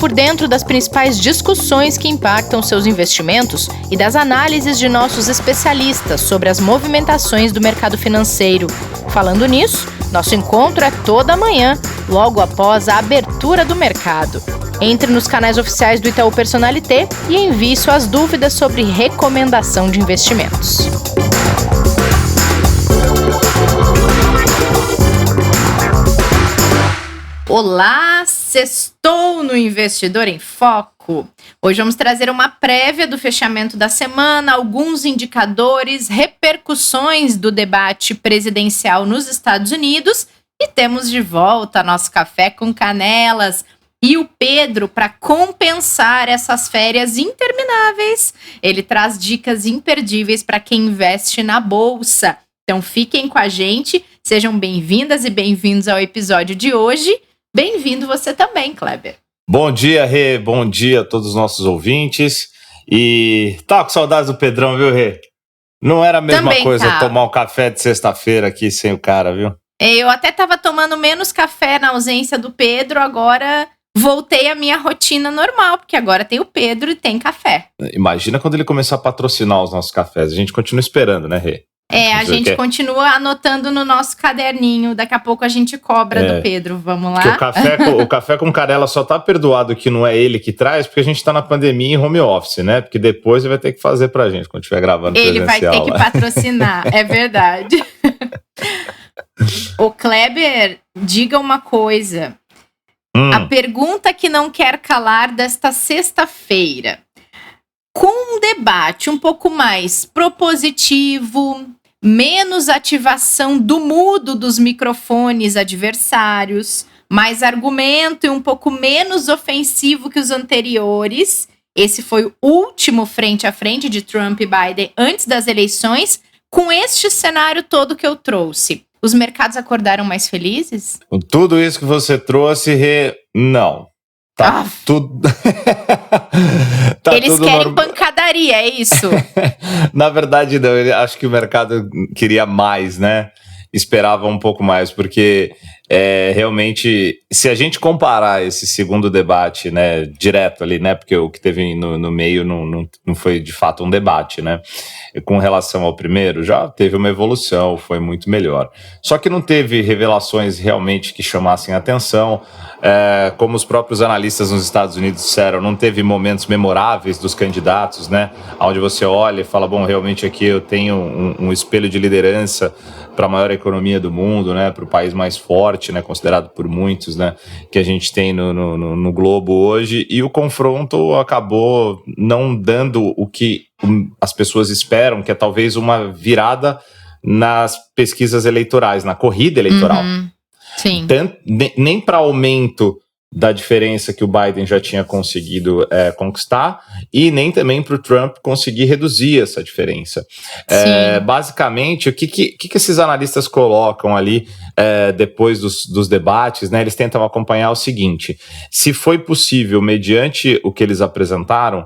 por dentro das principais discussões que impactam seus investimentos e das análises de nossos especialistas sobre as movimentações do mercado financeiro. Falando nisso, nosso encontro é toda manhã, logo após a abertura do mercado. Entre nos canais oficiais do Itaú Personalité e envie suas dúvidas sobre recomendação de investimentos. Olá, sextou no Investidor em Foco. Hoje vamos trazer uma prévia do fechamento da semana, alguns indicadores, repercussões do debate presidencial nos Estados Unidos e temos de volta nosso café com canelas e o Pedro para compensar essas férias intermináveis. Ele traz dicas imperdíveis para quem investe na bolsa. Então fiquem com a gente, sejam bem-vindas e bem-vindos ao episódio de hoje. Bem-vindo você também, Kleber. Bom dia, Rê. Bom dia a todos os nossos ouvintes. E tava com saudades do Pedrão, viu, Rê? Não era a mesma também coisa tomar um café de sexta-feira aqui sem o cara, viu? Eu até tava tomando menos café na ausência do Pedro, agora voltei à minha rotina normal, porque agora tem o Pedro e tem café. Imagina quando ele começar a patrocinar os nossos cafés. A gente continua esperando, né, Rê? A gente continua anotando no nosso caderninho. Daqui a pouco a gente cobra do Pedro. Vamos lá? O café com canela só tá perdoado que não é ele que traz, porque a gente tá na pandemia em home office, né? Porque depois ele vai ter que fazer pra gente quando estiver gravando ele presencial. Ele vai ter que patrocinar, é verdade. Ô Kleber, diga uma coisa. A pergunta que não quer calar desta sexta-feira. Com um debate um pouco mais propositivo, menos ativação do mudo dos microfones adversários, mais argumento e um pouco menos ofensivo que os anteriores. Esse foi o último frente a frente de Trump e Biden antes das eleições. Com este cenário todo que eu trouxe, os mercados acordaram mais felizes? Com tudo isso que você trouxe, Rê, não. Tá tudo. Eles querem pancadaria, é isso? Na verdade, não. Eu acho que o mercado queria mais, né? Esperava um pouco mais, porque realmente, se a gente comparar esse segundo debate, né, direto ali, né, porque o que teve no meio não foi de fato um debate, né, com relação ao primeiro, já teve uma evolução, foi muito melhor. Só que não teve revelações realmente que chamassem atenção, como os próprios analistas nos Estados Unidos disseram, não teve momentos memoráveis dos candidatos, né, onde você olha e fala, bom, realmente aqui eu tenho um espelho de liderança para a maior economia do mundo, né, para o país mais forte, né, considerado por muitos, né, que a gente tem no globo hoje, e o confronto acabou não dando o que as pessoas esperam, que é talvez uma virada nas pesquisas eleitorais, na corrida eleitoral. Sim. Nem para aumento da diferença que o Biden já tinha conseguido conquistar, e nem também para o Trump conseguir reduzir essa diferença. Basicamente, o que esses analistas colocam ali depois dos debates, né, eles tentam acompanhar o seguinte: se foi possível, mediante o que eles apresentaram,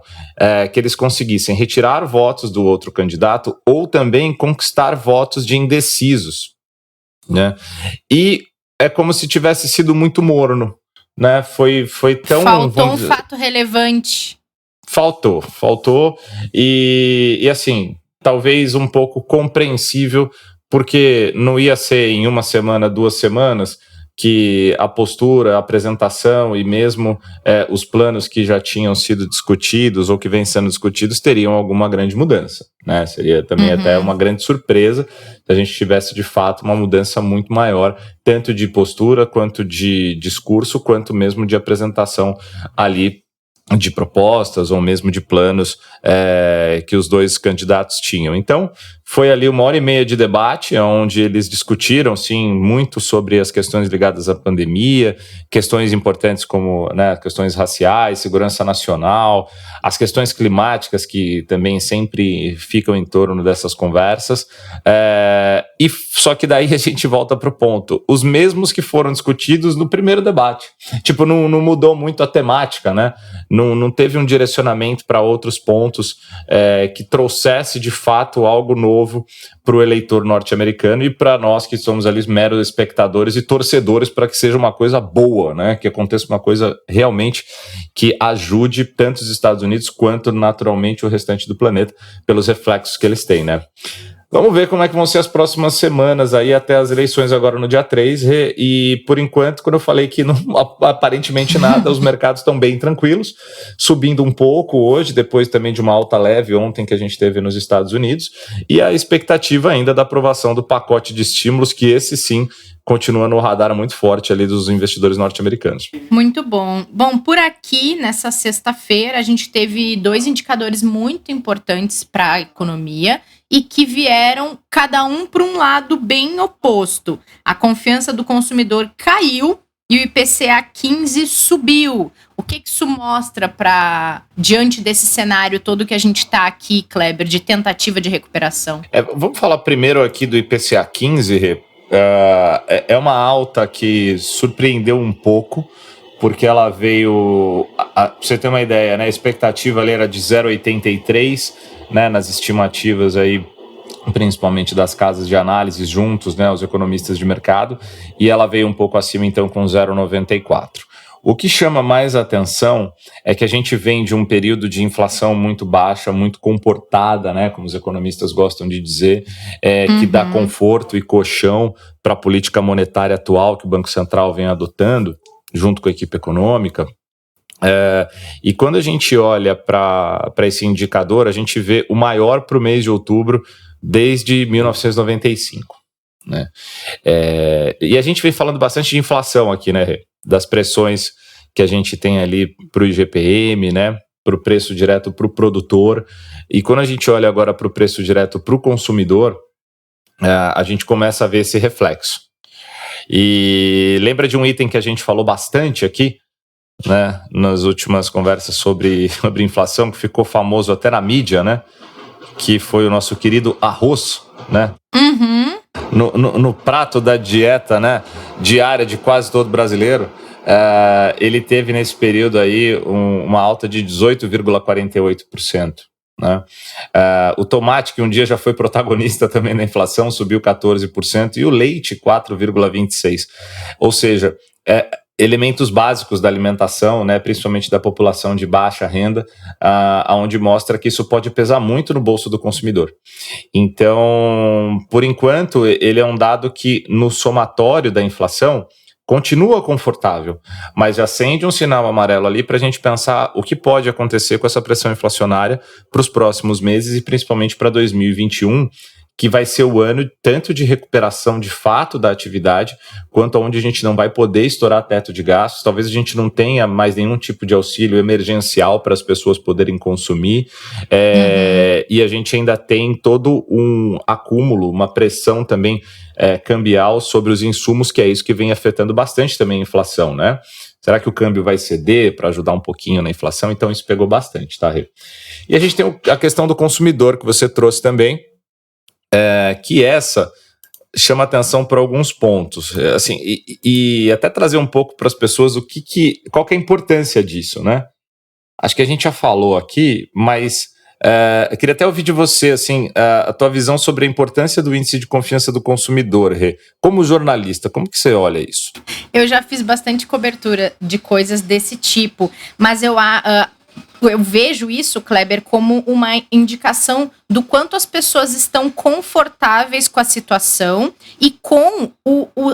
que eles conseguissem retirar votos do outro candidato ou também conquistar votos de indecisos, né? E é como se tivesse sido muito morno, né? Foi tão... Faltou um fato relevante. Faltou e assim, talvez um pouco compreensível, porque não ia ser em uma semana, 2 semanas, que a postura, a apresentação e mesmo os planos que já tinham sido discutidos ou que vêm sendo discutidos teriam alguma grande mudança, né? Seria também até uma grande surpresa se a gente tivesse de fato uma mudança muito maior, tanto de postura, quanto de discurso, quanto mesmo de apresentação ali de propostas ou mesmo de planos que os dois candidatos tinham. Então, foi ali 1h30 de debate, onde eles discutiram, sim, muito sobre as questões ligadas à pandemia, questões importantes como, né, questões raciais, segurança nacional, as questões climáticas que também sempre ficam em torno dessas conversas. E só que daí a gente volta para o ponto. Os mesmos que foram discutidos no primeiro debate. Tipo, não mudou muito a temática, né? Não teve um direcionamento para outros pontos que trouxesse de fato algo novo novo para o eleitor norte-americano e para nós que somos ali meros espectadores e torcedores para que seja uma coisa boa, né? Que aconteça uma coisa realmente que ajude tanto os Estados Unidos quanto naturalmente o restante do planeta pelos reflexos que eles têm, né? Vamos ver como é que vão ser as próximas semanas aí até as eleições agora no dia 3. E por enquanto, quando eu falei que não aparentemente nada, os mercados estão bem tranquilos, subindo um pouco hoje, depois também de uma alta leve ontem que a gente teve nos Estados Unidos, e a expectativa ainda da aprovação do pacote de estímulos, que esse sim continua no radar muito forte ali dos investidores norte-americanos. Muito bom. Bom, por aqui, nessa sexta-feira, a gente teve 2 indicadores muito importantes para a economia e que vieram cada um para um lado bem oposto. A confiança do consumidor caiu e o IPCA 15 subiu. O que isso mostra diante desse cenário todo que a gente está aqui, Kleber, de tentativa de recuperação? Vamos falar primeiro aqui do IPCA 15, Rê. É uma alta que surpreendeu um pouco, porque ela veio, pra você ter uma ideia, né, a expectativa ali era de 0,83, né, nas estimativas aí, principalmente das casas de análise juntos, né, os economistas de mercado, e ela veio um pouco acima então com 0,94. O que chama mais atenção é que a gente vem de um período de inflação muito baixa, muito comportada, né, como os economistas gostam de dizer, que dá conforto e colchão para a política monetária atual que o Banco Central vem adotando, junto com a equipe econômica. E quando a gente olha para esse indicador, a gente vê o maior para o mês de outubro desde 1995. Né? E a gente vem falando bastante de inflação aqui, né, das pressões que a gente tem ali para o IGPM, né, para o preço direto para o produtor, e quando a gente olha agora para o preço direto para o consumidor, a gente começa a ver esse reflexo. E lembra de um item que a gente falou bastante aqui, né, nas últimas conversas sobre inflação, que ficou famoso até na mídia, né, que foi o nosso querido arroz, né? No prato da dieta, né, diária de quase todo brasileiro, ele teve nesse período aí uma alta de 18,48%. Né? O tomate, que um dia já foi protagonista também da inflação, subiu 14%, e o leite 4,26%. Ou seja, elementos básicos da alimentação, né, principalmente da população de baixa renda, onde mostra que isso pode pesar muito no bolso do consumidor. Então, por enquanto, ele é um dado que no somatório da inflação continua confortável, mas já acende um sinal amarelo ali para a gente pensar o que pode acontecer com essa pressão inflacionária para os próximos meses e principalmente para 2021, que vai ser o ano tanto de recuperação de fato da atividade, quanto onde a gente não vai poder estourar teto de gastos. Talvez a gente não tenha mais nenhum tipo de auxílio emergencial para as pessoas poderem consumir, e a gente ainda tem todo um acúmulo, uma pressão também cambial sobre os insumos, que é isso que vem afetando bastante também a inflação, né? Será que o câmbio vai ceder para ajudar um pouquinho na inflação? Então isso pegou bastante, tá, Rê? E a gente tem a questão do consumidor, que você trouxe também, que essa chama atenção por alguns pontos, assim, e até trazer um pouco para as pessoas qual que é a importância disso, né? Acho que a gente já falou aqui, mas eu queria até ouvir de você, assim, a tua visão sobre a importância do índice de confiança do consumidor, Rê. Como jornalista, como que você olha isso? Eu já fiz bastante cobertura de coisas desse tipo, mas eu vejo isso, Kleber, como uma indicação do quanto as pessoas estão confortáveis com a situação e com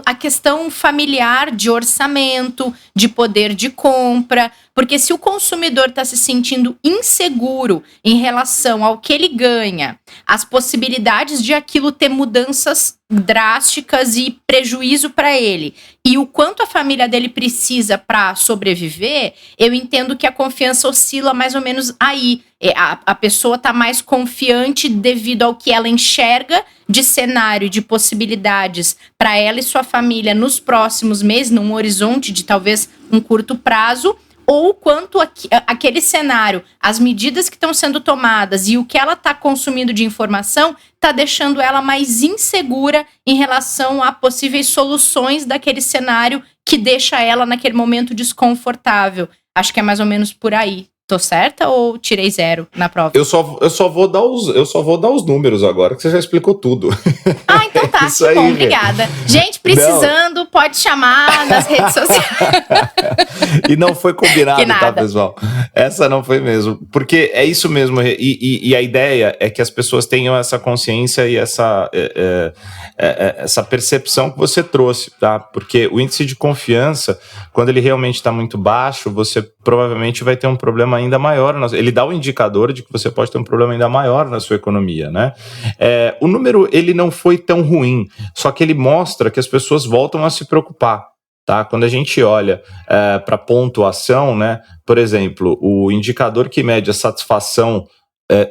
a questão familiar de orçamento, de poder de compra, porque se o consumidor está se sentindo inseguro em relação ao que ele ganha, as possibilidades de aquilo ter mudanças drásticas e prejuízo para ele, e o quanto a família dele precisa para sobreviver, eu entendo que a confiança oscila mais ou menos aí. A pessoa está mais confiante devido ao que ela enxerga de cenário, de possibilidades para ela e sua família nos próximos meses, num horizonte de talvez um curto prazo, ou quanto aquele cenário, as medidas que estão sendo tomadas e o que ela está consumindo de informação está deixando ela mais insegura em relação a possíveis soluções daquele cenário que deixa ela naquele momento desconfortável. Acho que é mais ou menos por aí. Tô certa ou tirei 0 na prova? Eu só vou dar os números agora, que você já explicou tudo. Ah, então tá, Isso que aí, bom, obrigada. Gente, precisando, pode chamar nas redes sociais. E não foi combinado, tá, pessoal? Essa não foi mesmo. Porque é isso mesmo, e a ideia é que as pessoas tenham essa consciência e essa percepção que você trouxe, tá? Porque o índice de confiança, quando ele realmente está muito baixo, você provavelmente vai ter um problema ainda maior. Ele dá um indicador de que você pode ter um problema ainda maior na sua economia, né? O número, ele não foi tão ruim, só que ele mostra que as pessoas voltam a se preocupar. Tá? Quando a gente olha para pontuação, né? Por exemplo, o indicador que mede a satisfação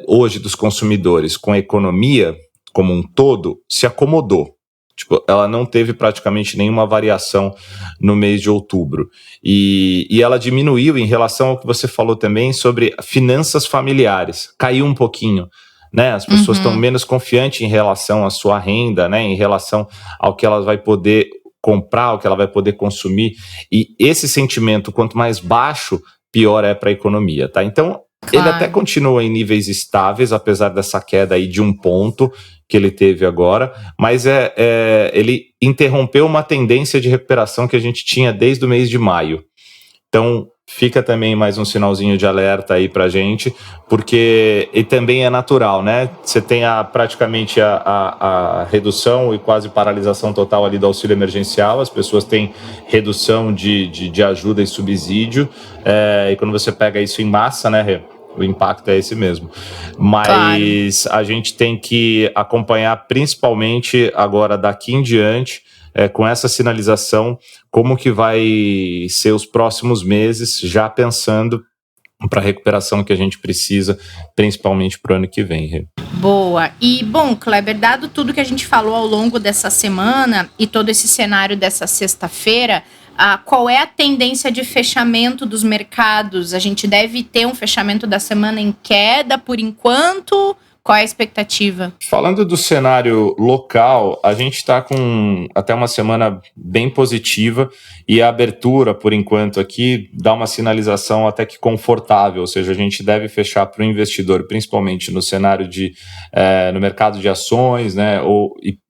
hoje dos consumidores com a economia como um todo se acomodou. Tipo, ela não teve praticamente nenhuma variação no mês de outubro. E ela diminuiu em relação ao que você falou também sobre finanças familiares. Caiu um pouquinho. Né? As pessoas estão menos confiantes em relação à sua renda, né? Em relação ao que elas vai poder comprar, o que ela vai poder consumir. E esse sentimento, quanto mais baixo, pior é para a economia. Tá? Então, ele até continua em níveis estáveis, apesar dessa queda aí de 1 ponto que ele teve agora, mas ele interrompeu uma tendência de recuperação que a gente tinha desde o mês de maio. Então, fica também mais um sinalzinho de alerta aí pra gente, porque e também é natural, né? Você tem praticamente a redução e quase paralisação total ali do auxílio emergencial, as pessoas têm redução de ajuda e subsídio, e quando você pega isso em massa, né, Rê? O impacto é esse mesmo. Mas a gente tem que acompanhar, principalmente agora daqui em diante, com essa sinalização, como que vai ser os próximos meses, já pensando para a recuperação que a gente precisa, principalmente para o ano que vem. Boa. E, bom, Kleber, dado tudo que a gente falou ao longo dessa semana e todo esse cenário dessa sexta-feira, qual é a tendência de fechamento dos mercados? A gente deve ter um fechamento da semana em queda por enquanto? Qual é a expectativa? Falando do cenário local, a gente está com até uma semana bem positiva e a abertura, por enquanto, aqui dá uma sinalização até que confortável, ou seja, a gente deve fechar para o investidor, principalmente no cenário no mercado de ações, né,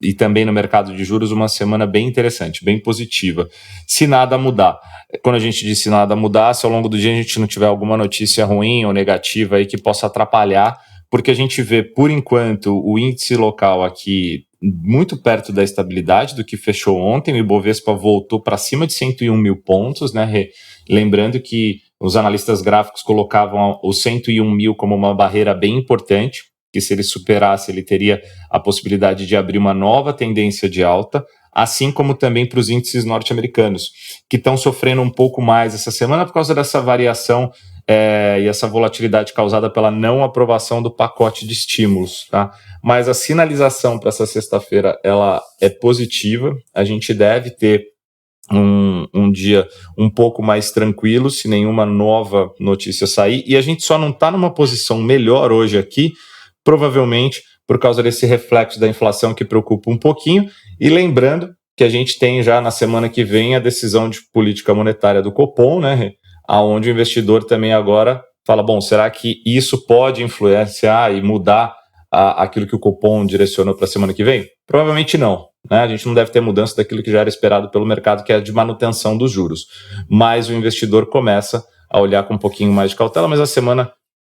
e também no mercado de juros, uma semana bem interessante, bem positiva, se nada mudar. Quando a gente diz se nada mudar, se ao longo do dia a gente não tiver alguma notícia ruim ou negativa aí que possa atrapalhar, porque a gente vê, por enquanto, o índice local aqui muito perto da estabilidade do que fechou ontem. O Ibovespa voltou para cima de 101 mil pontos, né? Lembrando que os analistas gráficos colocavam os 101 mil como uma barreira bem importante, que se ele superasse, ele teria a possibilidade de abrir uma nova tendência de alta, assim como também para os índices norte-americanos, que estão sofrendo um pouco mais essa semana por causa dessa variação e essa volatilidade causada pela não aprovação do pacote de estímulos, tá? Mas a sinalização para essa sexta-feira, ela é positiva, a gente deve ter um dia um pouco mais tranquilo, se nenhuma nova notícia sair, e a gente só não está numa posição melhor hoje aqui, provavelmente por causa desse reflexo da inflação que preocupa um pouquinho, e lembrando que a gente tem já na semana que vem a decisão de política monetária do Copom, né, aonde o investidor também agora fala, bom, será que isso pode influenciar e mudar aquilo que o Copom direcionou para a semana que vem? Provavelmente não, né? A gente não deve ter mudança daquilo que já era esperado pelo mercado, que é de manutenção dos juros, mas o investidor começa a olhar com um pouquinho mais de cautela, mas a semana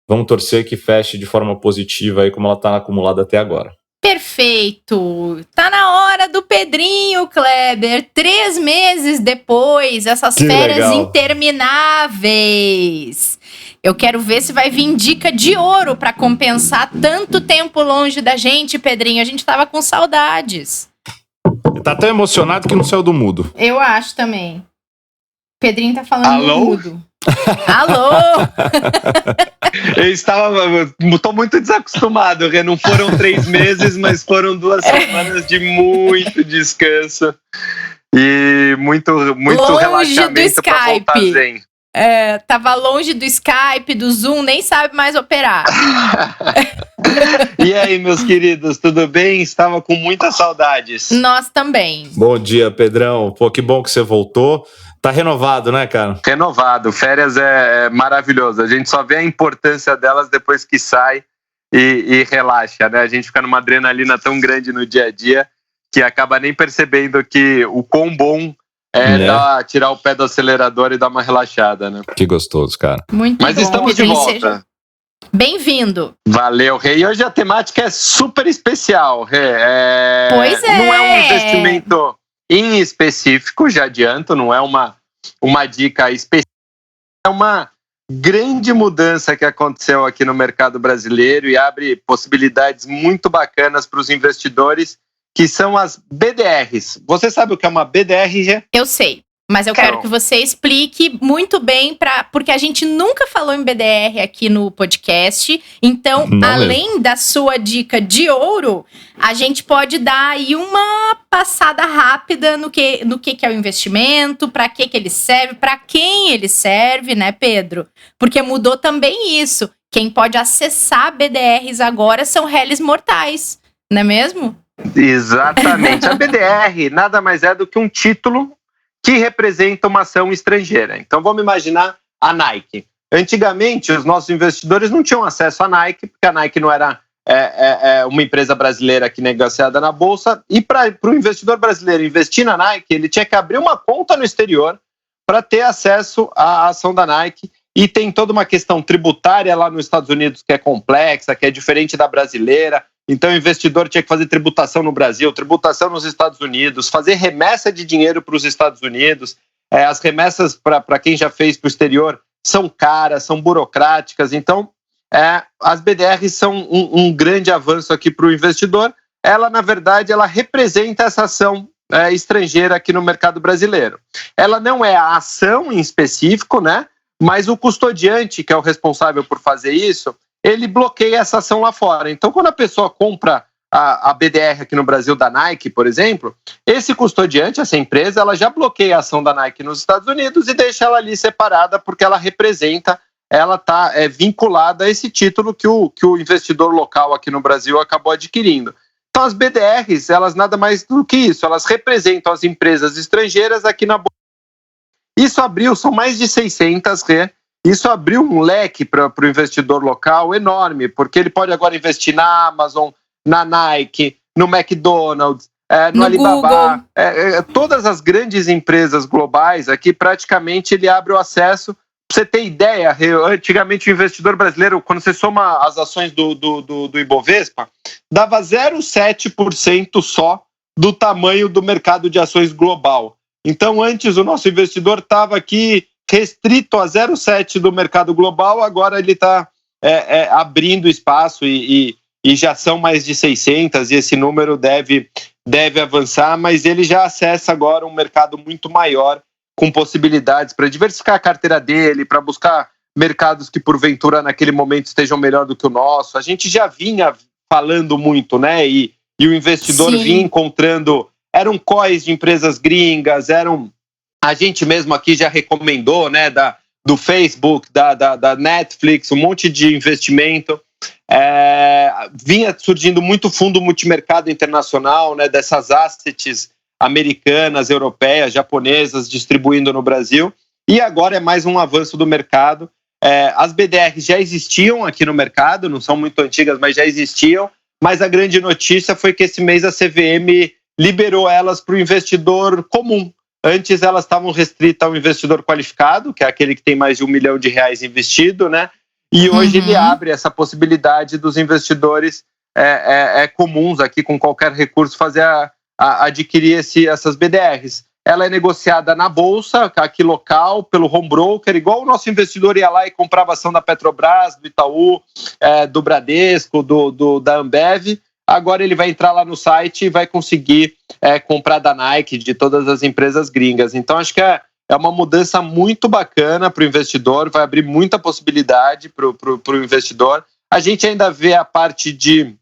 vamos torcer que feche de forma positiva aí como ela está acumulada até agora. Perfeito! Tá na hora do Pedrinho, Kleber. 3 meses depois, essas férias intermináveis. Eu quero ver se vai vir dica de ouro para compensar tanto tempo longe da gente, Pedrinho. A gente tava com saudades. Tá tão emocionado que não saiu do mudo. Eu acho também. Pedrinho tá falando no mudo. Alô? Tô muito desacostumado, não foram 3 meses, mas foram 2 semanas de muito descanso e muito relaxamento para voltar zen. Tava longe do Skype, do Zoom, nem sabe mais operar. E aí, meus queridos, tudo bem? Estava com muitas saudades. Nós também. Bom dia, Pedrão. Pô, que bom que você voltou. Tá renovado, né, cara? Renovado. Férias é maravilhoso. A gente só vê a importância delas depois que sai e relaxa, né? A gente fica numa adrenalina tão grande no dia a dia que acaba nem percebendo que o quão bom tirar o pé do acelerador e dar uma relaxada, né? Que gostoso, cara. Muito Mas bom. estamos de volta. Bem-vindo. Valeu, Rê. E hoje a temática é super especial, Rê. Pois é. Não é um investimento em específico, já adianto, não é uma dica específica. É uma grande mudança que aconteceu aqui no mercado brasileiro e abre possibilidades muito bacanas para os investidores, que são as BDRs. Você sabe o que é uma BDR, Rê? Eu sei. Mas eu quero que você explique muito bem, porque a gente nunca falou em BDR aqui no podcast. Então, além da sua dica de ouro, a gente pode dar aí uma passada rápida no que é o investimento, para que ele serve, para quem ele serve, né, Pedro? Porque mudou também isso. Quem pode acessar BDRs agora são réis mortais, não é mesmo? Exatamente. A BDR nada mais é do que um título que representa uma ação estrangeira. Então vamos imaginar a Nike. Antigamente, os nossos investidores não tinham acesso à Nike, porque a Nike não era uma empresa brasileira que negociada na Bolsa, e para o investidor brasileiro investir na Nike, ele tinha que abrir uma conta no exterior para ter acesso à ação da Nike, e tem toda uma questão tributária lá nos Estados Unidos que é complexa, que é diferente da brasileira. Então o investidor tinha que fazer tributação no Brasil, tributação nos Estados Unidos, fazer remessa de dinheiro para os Estados Unidos. As remessas, para quem já fez para o exterior, são caras, são burocráticas. Então, as BDRs são um grande avanço aqui para o investidor. Ela, na verdade, ela representa essa ação estrangeira aqui no mercado brasileiro. Ela não é a ação em específico, né? Mas o custodiante, que é o responsável por fazer isso, ele bloqueia essa ação lá fora. Então, quando a pessoa compra a BDR aqui no Brasil da Nike, por exemplo, esse custodiante, essa empresa, ela já bloqueia a ação da Nike nos Estados Unidos e deixa ela ali separada, porque ela representa, ela está vinculada a esse título que o investidor local aqui no Brasil acabou adquirindo. Então, as BDRs, elas nada mais do que isso, elas representam as empresas estrangeiras aqui na Bolsa. Isso abriu, são mais de 600, isso abriu um leque para o investidor local enorme, porque ele pode agora investir na Amazon, na Nike, no McDonald's, no Alibaba, todas as grandes empresas globais aqui, praticamente ele abre o acesso. Para você ter ideia, antigamente o investidor brasileiro, quando você soma as ações do Ibovespa, dava 0,7% só do tamanho do mercado de ações global. Então antes o nosso investidor estava aqui restrito a 0,7% do mercado global, agora ele está abrindo espaço e já são mais de 600 e esse número deve avançar, mas ele já acessa agora um mercado muito maior, com possibilidades para diversificar a carteira dele, para buscar mercados que porventura naquele momento estejam melhor do que o nosso. A gente já vinha falando muito, né? E o investidor vinha encontrando, eram COIs de empresas gringas, a gente mesmo aqui já recomendou, né, do Facebook, da Netflix, um monte de investimento. Vinha surgindo muito fundo multimercado internacional, né, dessas assets americanas, europeias, japonesas, distribuindo no Brasil. E agora é mais um avanço do mercado. As BDRs já existiam aqui no mercado, não são muito antigas, mas já existiam. Mas a grande notícia foi que esse mês a CVM liberou elas para o investidor comum. Antes elas estavam restritas ao investidor qualificado, que é aquele que tem mais de R$1 milhão investido, né? E hoje ele abre essa possibilidade dos investidores comuns aqui, com qualquer recurso, fazer adquirir essas BDRs. Ela é negociada na Bolsa, aqui local, pelo home broker, igual o nosso investidor ia lá e comprava ação da Petrobras, do Itaú, do Bradesco, da Ambev. Agora ele vai entrar lá no site e vai conseguir comprar da Nike, de todas as empresas gringas. Então acho que é uma mudança muito bacana para o investidor, vai abrir muita possibilidade para o investidor. A gente ainda vê a parte de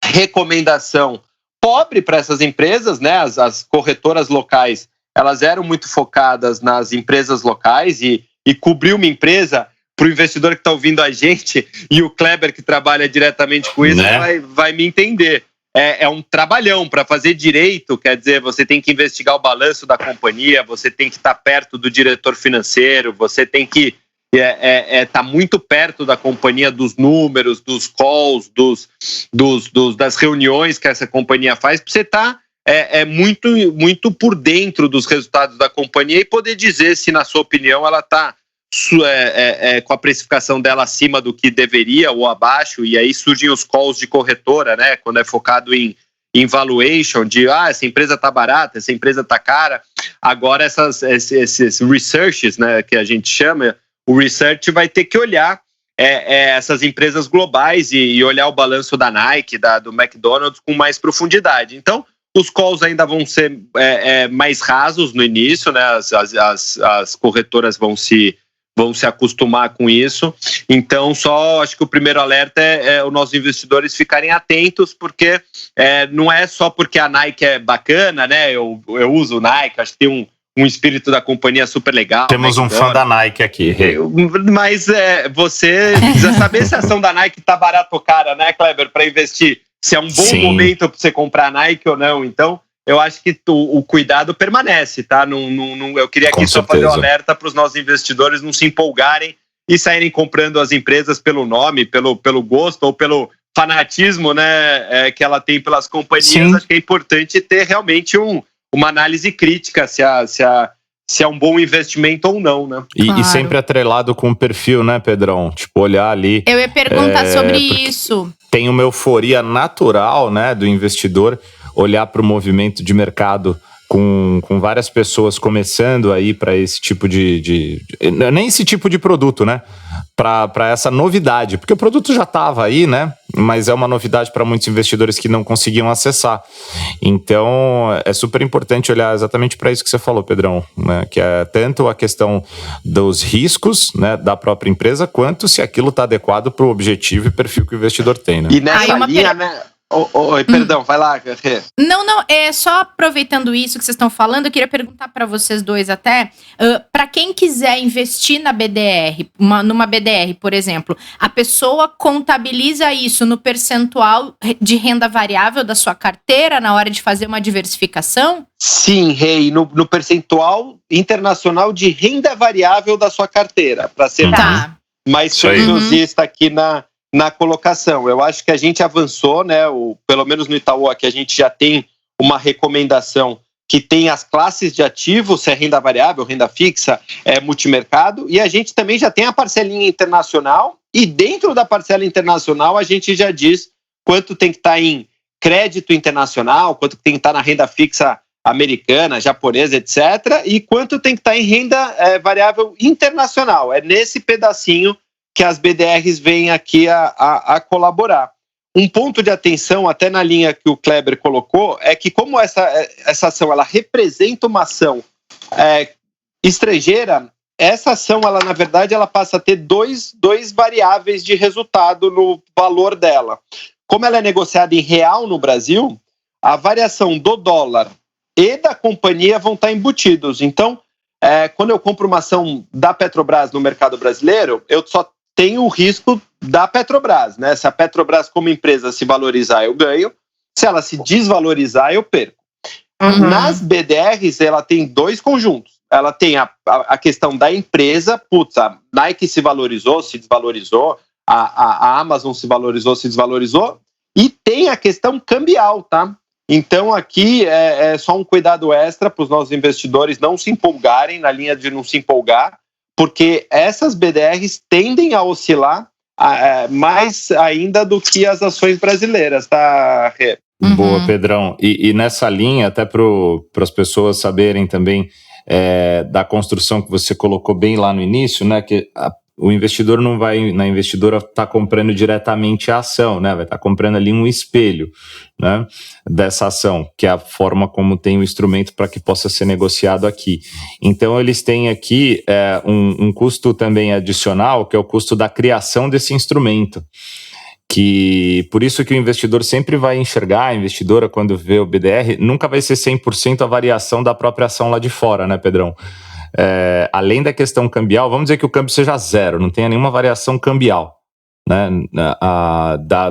recomendação pobre para essas empresas, né? As corretoras locais, elas eram muito focadas nas empresas locais e cobrir uma empresa, para o investidor que está ouvindo a gente, e o Kleber que trabalha diretamente com isso, né? vai me entender. é um trabalhão. Para fazer direito, quer dizer, você tem que investigar o balanço da companhia, você tem que estar perto do diretor financeiro, você tem que estar muito perto da companhia, dos números, dos calls, das reuniões que essa companhia faz, para você estar muito por dentro dos resultados da companhia e poder dizer se, na sua opinião, ela está com a precificação dela acima do que deveria ou abaixo, e aí surgem os calls de corretora, né, quando é focado em valuation, de essa empresa está barata, essa empresa está cara. Agora esses researches, né, que a gente chama, o research vai ter que olhar essas empresas globais e olhar o balanço da Nike, do McDonald's com mais profundidade. Então, os calls ainda vão ser mais rasos no início, né? As corretoras vão se acostumar com isso. Então, acho que o primeiro alerta é os nossos investidores ficarem atentos, porque não é só porque a Nike é bacana, né? Eu uso Nike, acho que tem um espírito da companhia super legal. Temos um fã da Nike aqui. Mas você precisa saber se a ação da Nike tá barata ou cara, né, Kleber, para investir. Se é um bom momento para você comprar a Nike ou não. Então, eu acho que o cuidado permanece, tá? Eu queria aqui só fazer um alerta para os nossos investidores não se empolgarem e saírem comprando as empresas pelo nome, pelo gosto ou pelo fanatismo, né, que ela tem pelas companhias. Sim. Acho que é importante ter realmente uma análise crítica se é um bom investimento ou não, né? E sempre atrelado com o perfil, né, Pedrão? Tipo, olhar ali... Eu ia perguntar sobre isso. Tem uma euforia natural, né, do investidor olhar para o movimento de mercado com várias pessoas começando aí para esse tipo nem esse tipo de produto, né? Para essa novidade, porque o produto já estava aí, né? Mas é uma novidade para muitos investidores que não conseguiam acessar. Então, é super importante olhar exatamente para isso que você falou, Pedrão, né? Que é tanto a questão dos riscos, né, da própria empresa, quanto se aquilo está adequado para o objetivo e perfil que o investidor tem, né? E nessa linha, né? Perdão, vai lá, Rê. Não, só aproveitando isso que vocês estão falando, eu queria perguntar para vocês dois até, para quem quiser investir na BDR, numa BDR, por exemplo, a pessoa contabiliza isso no percentual de renda variável da sua carteira na hora de fazer uma diversificação? Sim, Rê, no percentual internacional de renda variável da sua carteira, para ser mais preciosista aqui na colocação. Eu acho que a gente avançou, né? Pelo menos no Itaú aqui a gente já tem uma recomendação que tem as classes de ativos, se é renda variável, renda fixa, multimercado, e a gente também já tem a parcelinha internacional, e dentro da parcela internacional a gente já diz quanto tem que estar em crédito internacional, quanto tem que estar na renda fixa americana, japonesa, etc., e quanto tem que estar em renda variável internacional. É nesse pedacinho que as BDRs vêm aqui a colaborar. Um ponto de atenção, até na linha que o Kleber colocou, é que como essa ação ela representa uma ação estrangeira, essa ação, ela, na verdade, ela passa a ter dois variáveis de resultado no valor dela. Como ela é negociada em real no Brasil, a variação do dólar e da companhia vão estar embutidos. Então, quando eu compro uma ação da Petrobras no mercado brasileiro, eu só tenho o risco da Petrobras, né? Se a Petrobras como empresa se valorizar, eu ganho. Se ela se desvalorizar, eu perco. Nas BDRs, ela tem dois conjuntos. Ela tem a questão da empresa, a Nike se valorizou, se desvalorizou, a Amazon se valorizou, se desvalorizou, e tem a questão cambial, tá? Então aqui é só um cuidado extra para os nossos investidores não se empolgarem, na linha de não se empolgar, porque essas BDRs tendem a oscilar mais ainda do que as ações brasileiras, tá, Rê? Boa, Pedrão. E nessa linha, até para as pessoas saberem também da construção que você colocou bem lá no início, né, que o investidor não vai, na investidora, tá comprando diretamente a ação, né, vai estar comprando ali um espelho, né, dessa ação, que é a forma como tem o instrumento para que possa ser negociado aqui. Então, eles têm aqui um custo também adicional, que é o custo da criação desse instrumento. Que por isso que o investidor sempre vai enxergar, a investidora, quando vê o BDR, nunca vai ser 100% a variação da própria ação lá de fora, né, Pedrão? Além da questão cambial, vamos dizer que o câmbio seja zero, não tenha nenhuma variação cambial. né,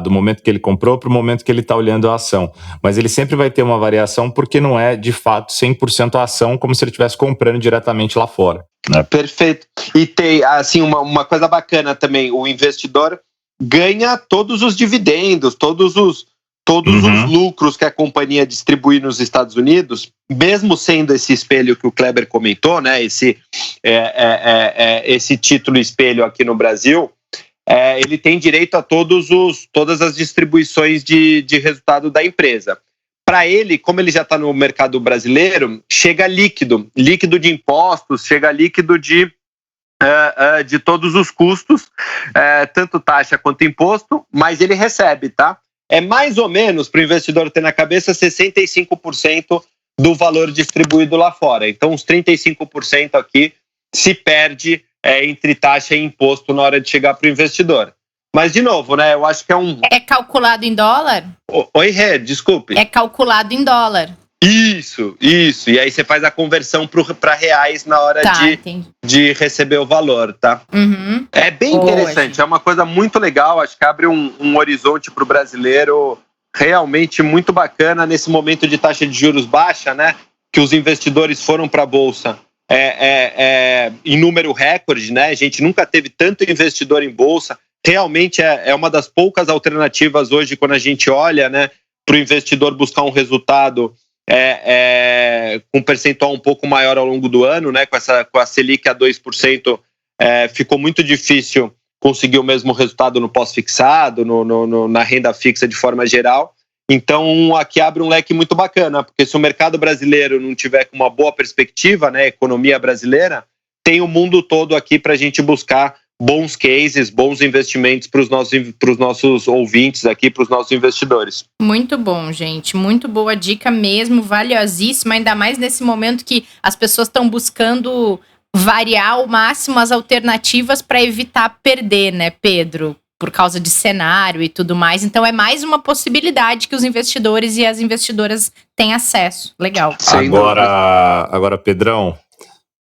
do momento que ele comprou para o momento que ele está olhando a ação. Mas ele sempre vai ter uma variação porque não é, de fato, 100% a ação, como se ele estivesse comprando diretamente lá fora. Né? Perfeito. E tem, assim, uma coisa bacana também, o investidor ganha todos os dividendos, todos os lucros que a companhia distribui nos Estados Unidos, mesmo sendo esse espelho que o Kleber comentou, né, esse título espelho aqui no Brasil, ele tem direito a todas as distribuições de resultado da empresa. Para ele, como ele já está no mercado brasileiro, chega líquido de impostos, chega líquido de todos os custos, tanto taxa quanto imposto, mas ele recebe, tá? É mais ou menos, para o investidor ter na cabeça, 65% do valor distribuído lá fora. Então, uns 35% aqui se perde entre taxa e imposto na hora de chegar para o investidor. Mas, de novo, né, eu acho que é um... É calculado em dólar? Oi, Rê, desculpe. É calculado em dólar. Isso. E aí você faz a conversão para reais na hora de receber o valor, tá? Uhum. É bem interessante, é uma coisa muito legal, acho que abre um horizonte para o brasileiro realmente muito bacana nesse momento de taxa de juros baixa, né? Que os investidores foram para a Bolsa em número recorde, né? A gente nunca teve tanto investidor em Bolsa, realmente é uma das poucas alternativas hoje quando a gente olha, né, para o investidor buscar um resultado com um percentual um pouco maior ao longo do ano, né, com a Selic a 2%, ficou muito difícil conseguir o mesmo resultado no pós-fixado, na renda fixa de forma geral. Então, aqui abre um leque muito bacana, porque se o mercado brasileiro não tiver com uma boa perspectiva, né, economia brasileira, tem o mundo todo aqui para a gente buscar bons cases, bons investimentos para os nossos ouvintes aqui, para os nossos investidores. Muito bom, gente. Muito boa dica mesmo, valiosíssima, ainda mais nesse momento que as pessoas estão buscando variar ao máximo as alternativas para evitar perder, né, Pedro? Por causa de cenário e tudo mais. Então, é mais uma possibilidade que os investidores e as investidoras têm acesso. Legal. Agora, Pedrão,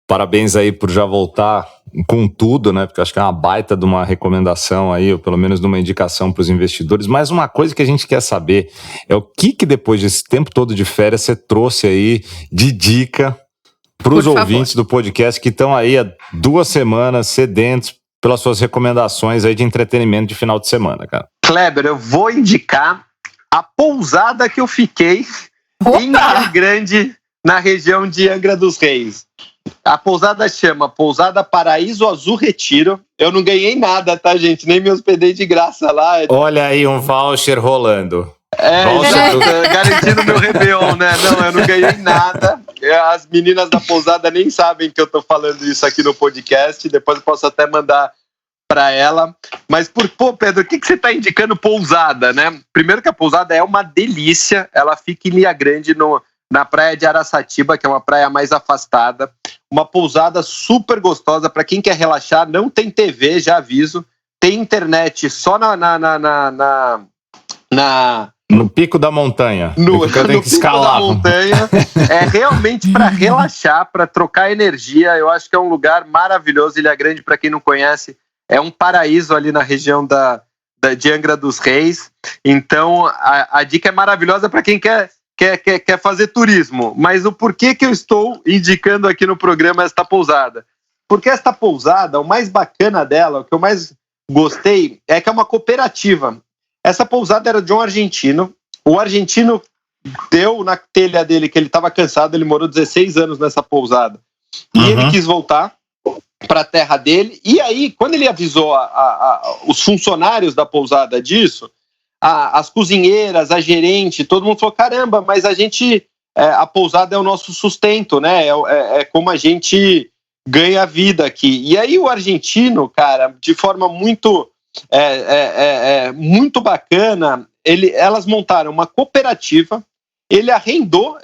parabéns aí por já voltar com tudo, né? Porque eu acho que é uma baita de uma recomendação aí, ou pelo menos de uma indicação para os investidores. Mas uma coisa que a gente quer saber é o que depois desse tempo todo de férias você trouxe aí de dica para os ouvintes do podcast que estão aí há 2 semanas sedentos pelas suas recomendações aí de entretenimento de final de semana, cara. Kleber, eu vou indicar a pousada que eu fiquei em Ilha Grande, na região de Angra dos Reis. A pousada chama Pousada Paraíso Azul Retiro. Eu não ganhei nada, tá, gente? Nem me hospedei de graça lá. Olha aí um voucher rolando. Garantindo meu Réveillon, né? Não, eu não ganhei nada. As meninas da pousada nem sabem que eu tô falando isso aqui no podcast. Depois eu posso até mandar para ela. Mas, Pedro, o que você tá indicando pousada, né? Primeiro que a pousada é uma delícia. Ela fica em Ilha Grande, na praia de Araçatiba, que é uma praia mais afastada. Uma pousada super gostosa para quem quer relaxar. Não tem TV, já aviso. Tem internet só no pico da montanha. No pico da montanha. É realmente para relaxar, para trocar energia. Eu acho que é um lugar maravilhoso. Ilha Grande, para quem não conhece, é um paraíso ali na região de Angra dos Reis. Então, a dica é maravilhosa para quem quer fazer turismo. Mas o porquê que eu estou indicando aqui no programa esta pousada? Porque esta pousada, o mais bacana dela, o que eu mais gostei, é que é uma cooperativa. Essa pousada era de um argentino. O argentino deu na telha dele que ele estava cansado, ele morou 16 anos nessa pousada. E ele quis voltar para a terra dele. E aí, quando ele avisou os funcionários da pousada disso, as cozinheiras, a gerente, todo mundo falou, caramba, mas a pousada é o nosso sustento, né? É como a gente ganha vida aqui. E aí o argentino, cara, de forma muito bacana, elas montaram uma cooperativa, ele arrendou,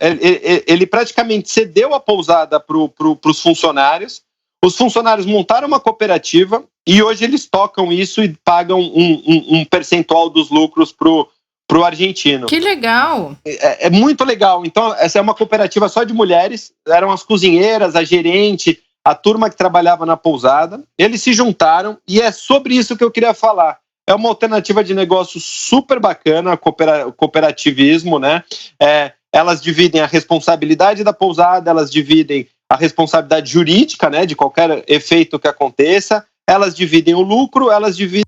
ele praticamente cedeu a pousada para os funcionários, os funcionários montaram uma cooperativa e hoje eles tocam isso e pagam um percentual dos lucros pro argentino. Que legal! É muito legal. Então, essa é uma cooperativa só de mulheres, eram as cozinheiras, a gerente, a turma que trabalhava na pousada. Eles se juntaram e é sobre isso que eu queria falar. é uma alternativa de negócio super bacana, cooperativismo, né? Elas dividem a responsabilidade da pousada, elas dividem a responsabilidade jurídica, né, de qualquer efeito que aconteça, elas dividem o lucro, elas dividem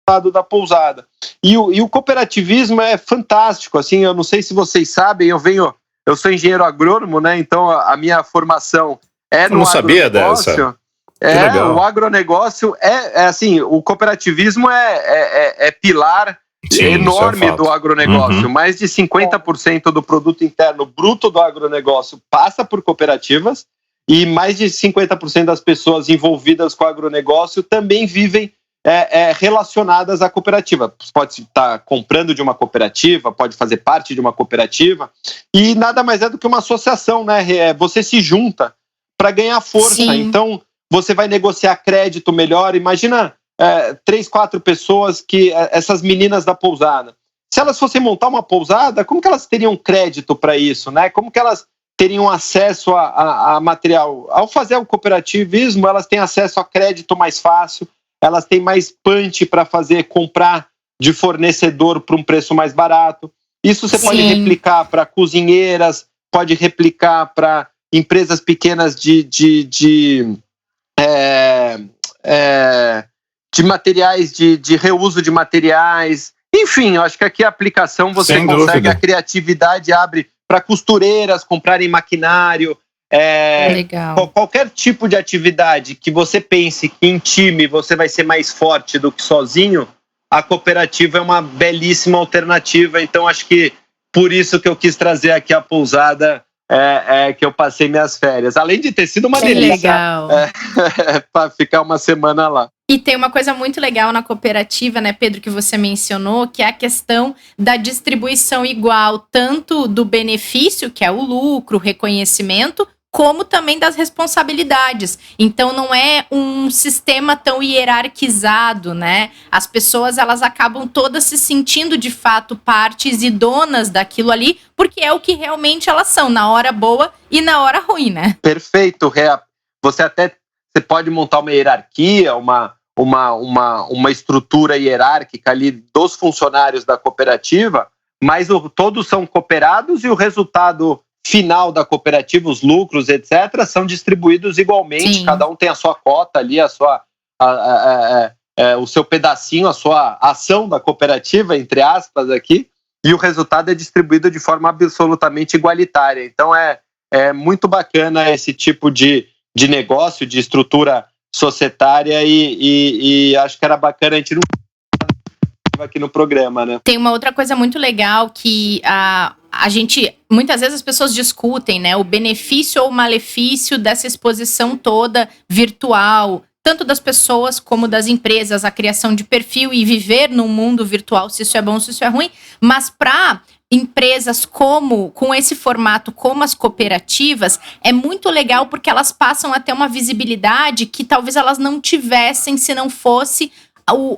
o lado da pousada. E o cooperativismo é fantástico, assim, eu não sei se vocês sabem, eu sou engenheiro agrônomo, né, então a minha formação é no agronegócio. Eu não sabia dessa. O agronegócio assim, o cooperativismo é pilar enorme do agronegócio. Mais de 50% do produto interno bruto do agronegócio passa por cooperativas e mais de 50% das pessoas envolvidas com o agronegócio também vivem relacionadas à cooperativa. Pode estar comprando de uma cooperativa, pode fazer parte de uma cooperativa e nada mais é do que uma associação, né? Você se junta para ganhar força. Sim. Então, você vai negociar crédito melhor. Imagina 3, 4 pessoas, essas meninas da pousada. Se elas fossem montar uma pousada, como que elas teriam crédito para isso, né? Como que elas teriam acesso a material? Ao fazer o cooperativismo, elas têm acesso a crédito mais fácil, elas têm mais punch para comprar de fornecedor por um preço mais barato. Isso você pode replicar para cozinheiras, pode replicar para empresas pequenas de materiais, de reuso de materiais. Enfim, eu acho que aqui a aplicação você Sem consegue, dúvida. A criatividade abre para costureiras comprarem maquinário. Legal. Qualquer tipo de atividade que você pense que em time você vai ser mais forte do que sozinho, a cooperativa é uma belíssima alternativa. Então acho que por isso que eu quis trazer aqui a pousada, que eu passei minhas férias. Além de ter sido uma delícia para ficar uma semana lá. E tem uma coisa muito legal na cooperativa, né, Pedro, que você mencionou, que é a questão da distribuição igual, tanto do benefício, que é o lucro, o reconhecimento, como também das responsabilidades. Então não é um sistema tão hierarquizado, né? As pessoas, elas acabam todas se sentindo de fato partes e donas daquilo ali, porque é o que realmente elas são, na hora boa e na hora ruim, né? Perfeito, Rhea. Você pode montar uma hierarquia, uma estrutura hierárquica ali dos funcionários da cooperativa, mas todos são cooperados e o resultado final da cooperativa, os lucros, etc., são distribuídos igualmente. Sim. Cada um tem a sua cota ali, o seu pedacinho, a sua ação da cooperativa, entre aspas, aqui, e o resultado é distribuído de forma absolutamente igualitária. Então é muito bacana esse tipo de negócio, de estrutura societária e acho que era bacana a gente não aqui no programa, né? Tem uma outra coisa muito legal que a gente, muitas vezes as pessoas discutem, né, o benefício ou o malefício dessa exposição toda virtual, tanto das pessoas como das empresas, a criação de perfil e viver num mundo virtual, se isso é bom, se isso é ruim, mas para empresas com esse formato, como as cooperativas, é muito legal porque elas passam a ter uma visibilidade que talvez elas não tivessem se não fosse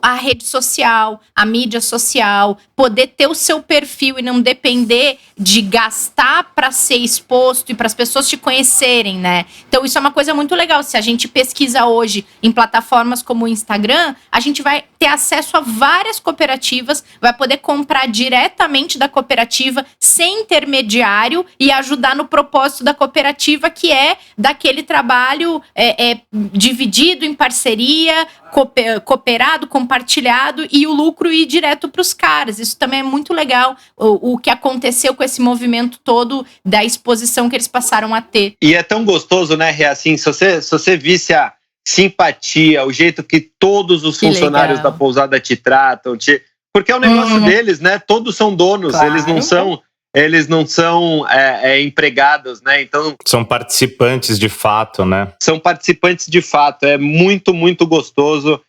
a rede social, a mídia social, poder ter o seu perfil e não depender de gastar para ser exposto e para as pessoas te conhecerem, né? Então isso é uma coisa muito legal. Se a gente pesquisa hoje em plataformas como o Instagram, a gente vai ter acesso a várias cooperativas, vai poder comprar diretamente da cooperativa, sem intermediário, e ajudar no propósito da cooperativa, que é daquele trabalho dividido em parceria, cooperado, compartilhado, e o lucro ir direto para os caras. Isso também é muito legal, o que aconteceu com esse movimento todo da exposição que eles passaram a ter. E é tão gostoso, né, Rhea, assim, se você visse a simpatia, o jeito que todos os funcionários da pousada te tratam, porque é um negócio deles, né? Todos são donos, claro. Eles não são empregados, né? Então são participantes de fato, né? São participantes de fato. É muito, muito gostoso.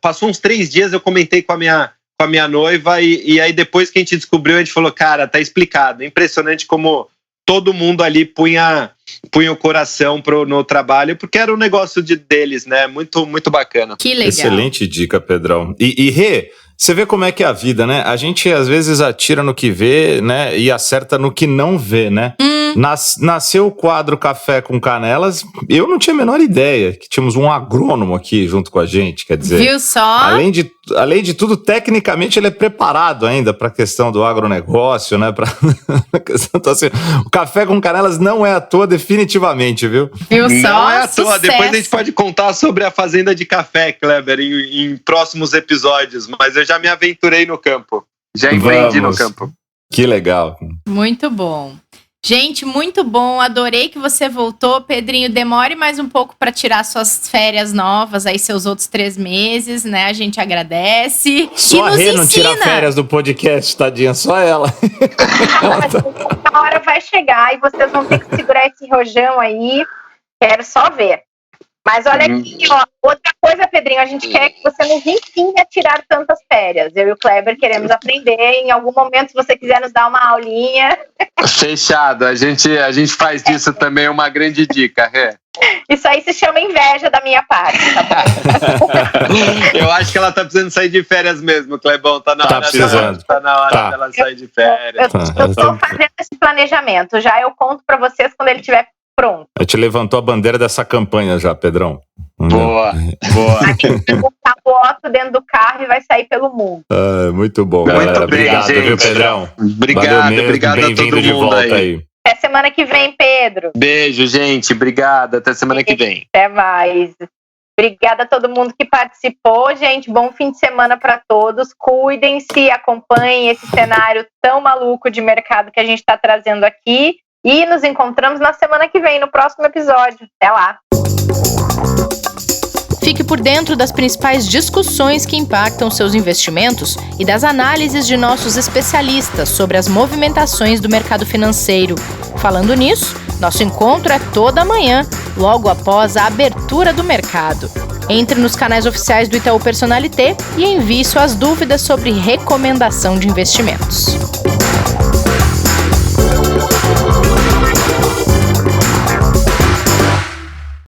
Passou uns 3 dias, eu comentei com a minha noiva e aí depois que a gente descobriu, a gente falou, cara, tá explicado. É impressionante como todo mundo ali punha o coração no trabalho, porque era um negócio deles, né? Muito, muito bacana. Que legal. Excelente dica, Pedrão. E Rê, Você vê como é que é a vida, né? A gente às vezes atira no que vê, né? E acerta no que não vê, né? Nasceu o quadro Café com Canelas, eu não tinha a menor ideia que tínhamos um agrônomo aqui junto com a gente, quer dizer... Viu só? Além de tudo, tecnicamente ele é preparado ainda para a questão do agronegócio, né? Então, assim, o Café com Canelas não é à toa definitivamente, viu? Viu só? Não é à toa. Sucesso. Depois a gente pode contar sobre a fazenda de café, Kleber, em próximos episódios, mas eu já me aventurei no campo. Já empreendi no campo. Que legal. Muito bom. Gente, muito bom. Adorei que você voltou. Pedrinho, demore mais um pouco para tirar suas férias novas, aí seus outros 3 meses, né? A gente agradece. Só a Rê não tira férias do podcast, tadinha, só ela. A hora vai chegar e vocês vão ter que segurar esse rojão aí. Quero só ver. Mas olha aqui, ó, outra coisa, Pedrinho, a gente quer que você nos ensine a tirar tantas férias. Eu e o Kleber queremos aprender. Em algum momento, se você quiser nos dar uma aulinha. Fechado, a gente faz disso também uma grande dica, Rê. Isso aí se chama inveja da minha parte, tá bom? Eu acho que ela tá precisando sair de férias mesmo, Clebão. Tá na hora dela sair de férias. Eu tô fazendo esse planejamento. Já eu conto pra vocês quando ele estiver pronto. A gente levantou a bandeira dessa campanha já, Pedrão. Boa. A gente vai botar foto dentro do carro e vai sair pelo mundo. Muito bom, galera. Muito bem, obrigado, gente. Viu, Pedrão? Obrigado a todo de mundo volta aí. Até semana que vem, Pedro. Beijo, gente. Obrigado. Até semana que vem. Até mais. Obrigada a todo mundo que participou, gente. Bom fim de semana para todos. Cuidem-se, acompanhem esse cenário tão maluco de mercado que a gente está trazendo aqui. E nos encontramos na semana que vem, no próximo episódio. Até lá! Fique por dentro das principais discussões que impactam seus investimentos e das análises de nossos especialistas sobre as movimentações do mercado financeiro. Falando nisso, nosso encontro é toda manhã, logo após a abertura do mercado. Entre nos canais oficiais do Itaú Personalité e envie suas dúvidas sobre recomendação de investimentos.